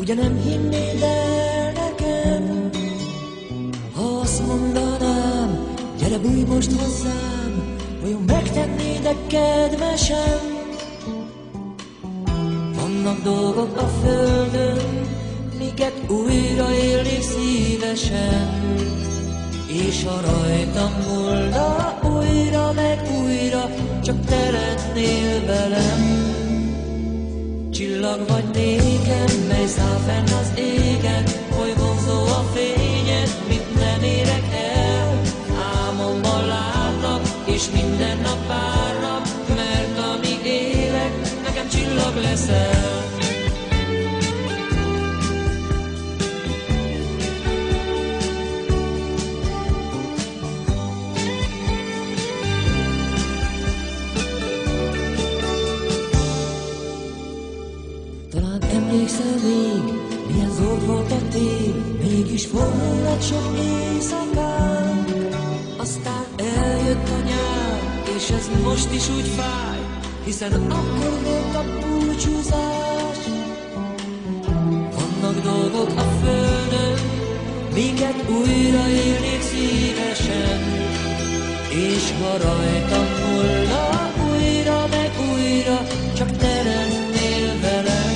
ugye nem hinnéd el nekem, ha azt mondanám, gyere bújj most hozzám, vajon megtennéd-e kedvesem? Vannak dolgok a földön, miket újra élnék szívesen, és ha rajtam múlna újra meg újra, csak te lennél velem. Csillag vagy nékem, mely száll fenn az égen, oly vonzó a fényed, mit nem érek el. Álmomban látlak, és minden nap várlak, mert amíg élek, nekem csillag leszel. Talán emlékszel még, milyen zord volt a tél, mégis forró lett sok éjszakán. Aztán eljött a nyár, és ez most is úgy fáj, hiszen akkor volt a búcsúzás. Vannak dolgok a földön, miket újra élnék szívesen, és ha rajtam múlna újra meg újra, csak te lennél velem.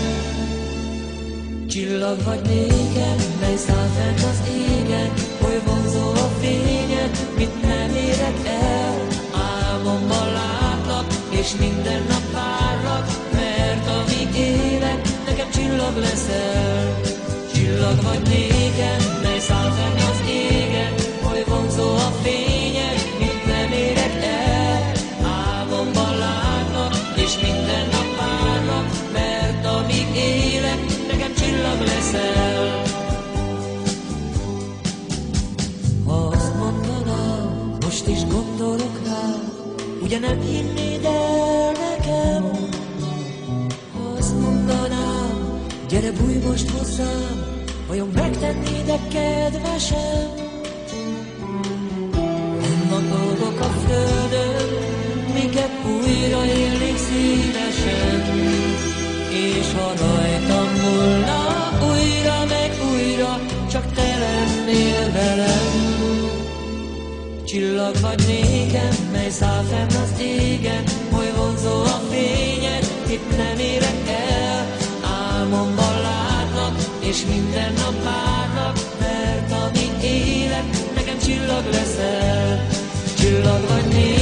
Csillag vagy nékem, mely száll fenn az égen, oly vonzó a fényed, mit nem érek el. Álmomban látlak, és minden nap várlak, mert amíg élek, nekem csillag leszel. Csillag vagy nékem, mely száll fenn az égen, oly vonzó a fényed, mit nem érek el. Álmomban látlak, és minden nap várlak, mert amíg élek, nekem csillag leszel. Ha azt mondanám, most is gondolok rád, ugye nem hinnéd el nekem? Ha azt mondanám, gyere bújj most hozzám, vajon megtennéd-e kedvesem? Vannak dolgok a földön, miket újra élnék szívesen, és ha rajtam múlna újra meg újra, csak te lennél velem. Csillag vagy nékem, mely száll fenn az égen, oly vonzó a fényed, itt nem érek el. Álmomban látlak, és minden nap várlak, mert amíg élek, nekem csillag leszel. Csillag vagy nékem,